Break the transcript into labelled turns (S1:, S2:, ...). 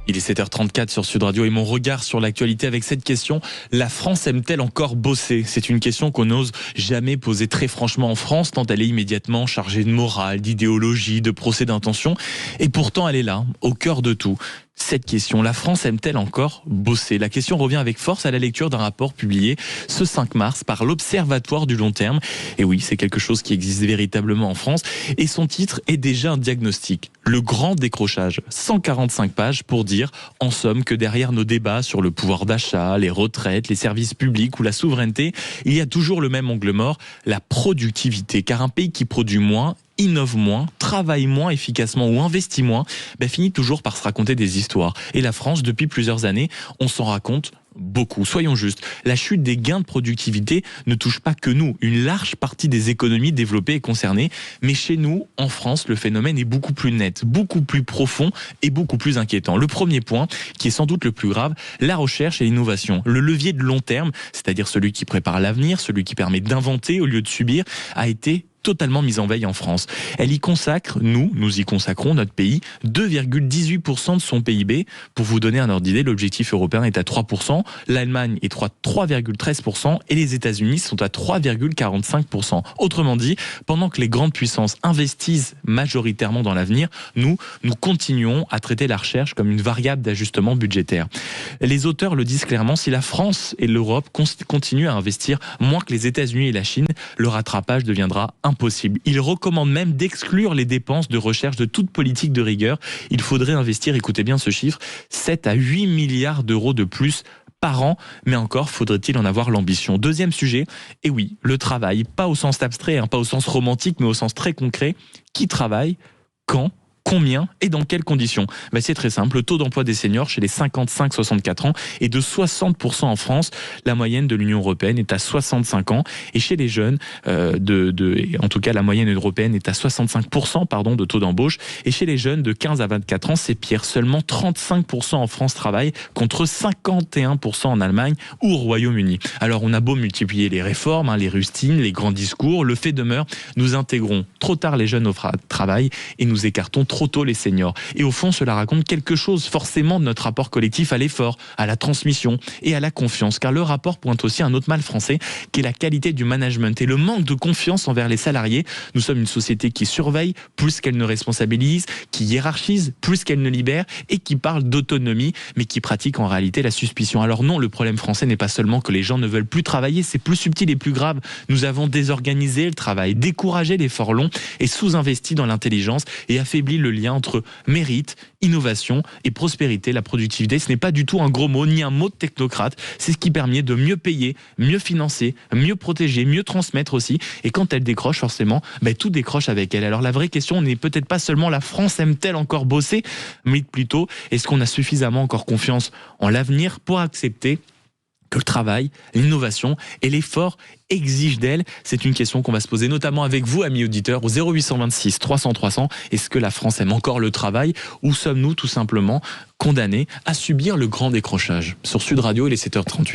S1: Il est 7h34 sur Sud Radio et mon regard sur l'actualité avec cette question: la France aime-t-elle encore bosser? C'est une question qu'on n'ose jamais poser très franchement en France, tant elle est immédiatement chargée de morale, d'idéologie, de procès d'intention. Et pourtant elle est là, au cœur de tout. Cette question, la France aime-t-elle encore bosser? La question revient avec force à la lecture d'un rapport publié ce 5 mars par l'Observatoire du long terme. Et oui, c'est quelque chose qui existe véritablement en France. Et son titre est déjà un diagnostic. Le grand décrochage. 145 pages pour dire, en somme, que derrière nos débats sur le pouvoir d'achat, les retraites, les services publics ou la souveraineté, il y a toujours le même angle mort, la productivité. Car un pays qui produit moins, innove moins, travaille moins efficacement ou investit moins, finit toujours par se raconter des histoires. Et la France, depuis plusieurs années, on s'en raconte beaucoup. Soyons justes, la chute des gains de productivité ne touche pas que nous. Une large partie des économies développées est concernée. Mais chez nous, en France, le phénomène est beaucoup plus net, beaucoup plus profond et beaucoup plus inquiétant. Le premier point, qui est sans doute le plus grave, la recherche et l'innovation. Le levier de long terme, c'est-à-dire celui qui prépare l'avenir, celui qui permet d'inventer au lieu de subir, a été totalement mise en veille en France. Elle y consacre, nous y consacrons, notre pays, 2,18% de son PIB. Pour vous donner un ordre d'idée, l'objectif européen est à 3%, l'Allemagne est à 3,13% et les États-Unis sont à 3,45%. Autrement dit, pendant que les grandes puissances investissent majoritairement dans l'avenir, nous continuons à traiter la recherche comme une variable d'ajustement budgétaire. Les auteurs le disent clairement, si la France et l'Europe continuent à investir moins que les États-Unis et la Chine, le rattrapage deviendra impossible. Il recommande même d'exclure les dépenses de recherche de toute politique de rigueur. Il faudrait investir, écoutez bien ce chiffre, 7 à 8 milliards d'euros de plus par an, mais encore faudrait-il en avoir l'ambition. Deuxième sujet, et oui, le travail, pas au sens abstrait, pas au sens romantique, mais au sens très concret. Qui travaille? Quand? Combien et dans quelles conditions? C'est très simple, le taux d'emploi des seniors chez les 55-64 ans est de 60% en France. La moyenne de l'Union européenne est à 65 ans. Et chez les jeunes, en tout cas la moyenne européenne est à 65% de taux d'embauche. Et chez les jeunes de 15 à 24 ans, c'est pire. Seulement 35% en France travaillent contre 51% en Allemagne ou au Royaume-Uni. Alors on a beau multiplier les réformes, les rustines, les grands discours, le fait demeure, nous intégrons trop tard les jeunes au travail et nous écartons trop tôt les seniors. Et au fond, cela raconte quelque chose forcément de notre rapport collectif à l'effort, à la transmission et à la confiance. Car le rapport pointe aussi un autre mal français qui est la qualité du management et le manque de confiance envers les salariés. Nous sommes une société qui surveille plus qu'elle ne responsabilise, qui hiérarchise plus qu'elle ne libère et qui parle d'autonomie mais qui pratique en réalité la suspicion. Alors non, le problème français n'est pas seulement que les gens ne veulent plus travailler, c'est plus subtil et plus grave. Nous avons désorganisé le travail, découragé l'effort long et sous-investi dans l'intelligence et affaibli le lien entre mérite, innovation et prospérité. La productivité, ce n'est pas du tout un gros mot, ni un mot de technocrate. C'est ce qui permet de mieux payer, mieux financer, mieux protéger, mieux transmettre aussi. Et quand elle décroche, forcément, tout décroche avec elle. Alors la vraie question n'est peut-être pas seulement la France aime-t-elle encore bosser, mais plutôt, est-ce qu'on a suffisamment encore confiance en l'avenir pour accepter que le travail, l'innovation et l'effort exigent d'elle? C'est une question qu'on va se poser notamment avec vous, amis auditeurs, au 0826 300 300. Est-ce que la France aime encore le travail ou sommes-nous tout simplement condamnés à subir le grand décrochage? Sur Sud Radio, il est 7h38.